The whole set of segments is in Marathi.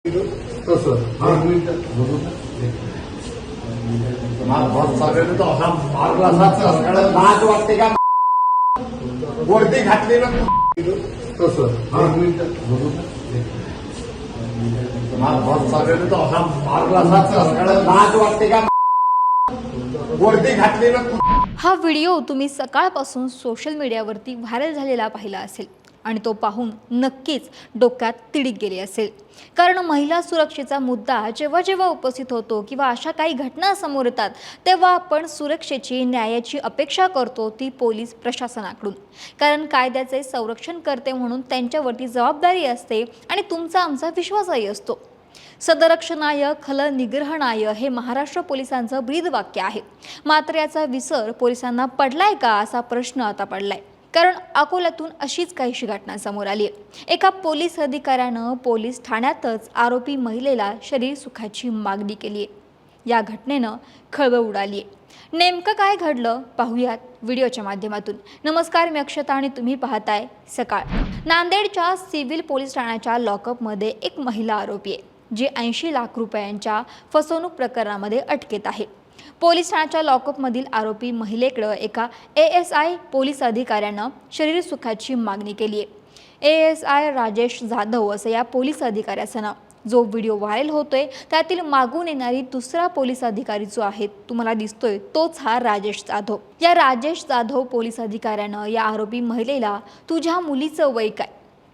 तसं एक मिनिट बघू ना. बहुत सारे तो असा मारला सगळ्याला लाज वाटते का वरती घातली ना तसं एक मिनिट बघू ना. बहुत सारे तो असा मारला सगळ्याला लाज वाटते का वरती घातली ना. हा व्हिडिओ तुम्ही सकाळपासून सोशल मीडियावरती व्हायरल झालेला पाहिला असेल आणि तो पाहून नक्कीच डोक्यात तिडीक गेली असेल. कारण महिला सुरक्षेचा मुद्दा जेव्हा जेव्हा उपस्थित होतो किंवा अशा काही घटना समोर येतात तेव्हा आपण सुरक्षेची न्यायाची अपेक्षा करतो ती पोलीस प्रशासनाकडून. कारण कायद्याचे संरक्षण करते म्हणून त्यांच्यावरती जबाबदारी असते आणि तुमचा आमचा विश्वासही असतो. सदरक्षणाय खल निग्रहणाय हे महाराष्ट्र पोलिसांचं ब्रीद वाक्य आहे. मात्र याचा विसर पोलिसांना पडलाय का असा प्रश्न आता पडलाय. कारण अकोल्यातून अशीच काहीशी घटना समोर आली आहे. एका पोलीस अधिकाऱ्यानं पोलीस ठाण्यातच आरोपी महिलेला शरीर सुखाची मागणी केली आहे. या घटनेनं खळबळ उडाली आहे. नेमकं काय घडलं पाहूयात व्हिडिओच्या माध्यमातून. नमस्कार, मी अक्षता आणि तुम्ही पाहताय सकाळ. नांदेडच्या सिव्हिल पोलीस ठाण्याच्या लॉकअपमध्ये एक महिला आरोपी आहे जी 80 लाख रुपयांच्या फसवणूक प्रकरणामध्ये अटकेत आहे. पोलीस ठाण्याच्या लॉकअपमधील आरोपी महिलेकडे एका ASI पोलीस अधिकाऱ्यानं शरीर सुखाची मागणी केली आहे. ASI राजेश जाधव असं या पोलीस अधिकाऱ्याचं नाव. जो व्हिडिओ व्हायरल होतोय त्यातील मागून येणारी दुसरा पोलीस अधिकारी जो आहे तुम्हाला दिसतोय तोच हा राजेश जाधव. या राजेश जाधव पोलीस अधिकाऱ्यानं या आरोपी महिलेला तुझ्या मुलीचं वय काय,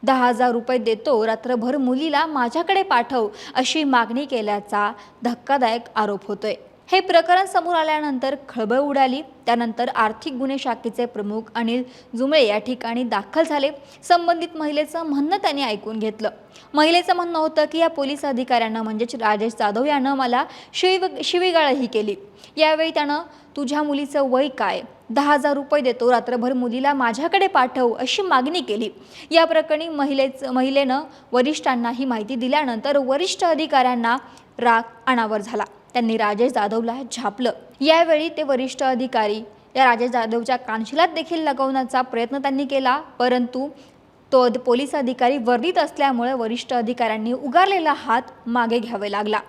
10,000 रुपये देतो, रात्रभर मुलीला माझ्याकडे पाठव अशी मागणी केल्याचा धक्कादायक आरोप होतोय. हे प्रकरण समोर आल्यानंतर खळबळ उडाली. त्यानंतर आर्थिक गुन्हे शाखेचे प्रमुख अनिल जुमळे या ठिकाणी दाखल झाले. संबंधित महिलेचं म्हणणं त्यांनी ऐकून घेतलं. महिलेचं म्हणणं होतं की या पोलीस अधिकाऱ्यानं म्हणजेच राजेश जाधव यानं मला शिवीगाळही केली. यावेळी त्यानं तुझ्या मुलीचं वय काय, 10,000 रुपये देतो, रात्रभर मुलीला माझ्याकडे पाठव अशी मागणी केली. या प्रकरणी महिलेनं वरिष्ठांना ही माहिती दिल्यानंतर वरिष्ठ अधिकाऱ्यांना राग अनावर झाला. त्यांनी राजेश जाधवला झापलं. यावेळी ते वरिष्ठ अधिकारी या राजेश जाधवच्या कानशिलात देखील लगवण्याचा प्रयत्न त्यांनी केला, परंतु तो पोलीस अधिकारी वर्दीत असल्यामुळे वरिष्ठ अधिकाऱ्यांनी उगारलेला हात मागे घ्यावा लागला.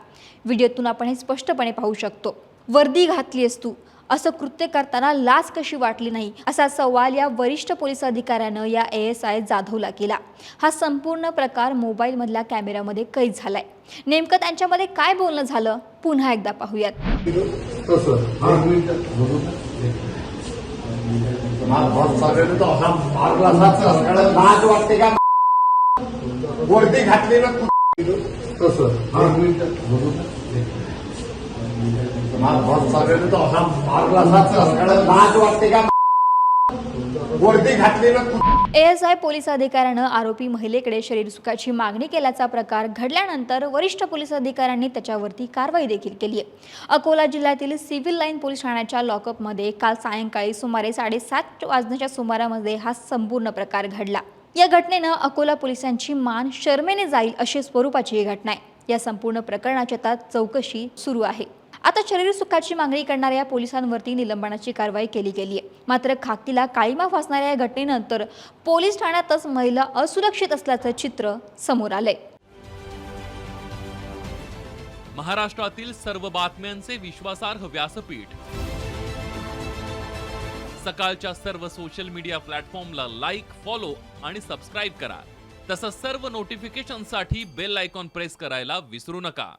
व्हिडिओतून आपण हे स्पष्टपणे पाहू शकतो. वर्दी घातलीस तू, असं कृत्य करताना लाज कशी वाटली नाही असा सवाल या वरिष्ठ पोलीस अधिकाऱ्यानं या ASI जाधवला केला. हा संपूर्ण प्रकार मोबाईलमधल्या कॅमेऱ्यामध्ये कैद झालाय. नेमकं त्यांच्यामध्ये काय बोलणं झालं पुन्हा एकदा पाहूयात. तसं एक मिनिट बघू ना. बहुत सारे तो असा मारला सगळ्याला लाज वाटते का वरती घातली ना तसं एक मिनिट बघू ना. बहुत सारे तो असा मारला सगळ्याला लाज वाटते का वरती घातली ना. ASI पोलीस अधिकाऱ्यानं आरोपी महिलेकडे शरीर सुखाची मागणी केल्याचा प्रकार घडल्यानंतर वरिष्ठ पोलीस अधिकाऱ्यांनी त्याच्यावरती कारवाई देखील केली आहे. अकोला जिल्ह्यातील सिव्हिल लाईन पोलीस ठाण्याच्या लॉकअपमध्ये काल सायंकाळी सुमारे 7:30 वाजण्याच्या सुमारामध्ये हा संपूर्ण प्रकार घडला. या घटनेनं अकोला पोलिसांची मान शरमेने जाईल अशी स्वरूपाची ही घटना आहे. या संपूर्ण प्रकरणाची आता चौकशी सुरू आहे. आता शरीर सुखाची मागणी करणाऱ्या पोलिसांवरती निलंबनाची कारवाई केली गेली आहे. मात्र खाकीला काळीमा फासणाऱ्या या घटनेनंतर पोलीस ठाण्यातच महिला असुरक्षित असल्याचं चित्र समोर आलंय. महाराष्ट्रातील सर्व बातम्यांचे विश्वासार्ह व्यासपीठ सकाळच्या सर्व सोशल मीडिया प्लॅटफॉर्मला लाईक, फॉलो आणि सबस्क्राईब करा. तसंच सर्व नोटिफिकेशनसाठी बेल आयकॉन प्रेस करायला विसरू नका.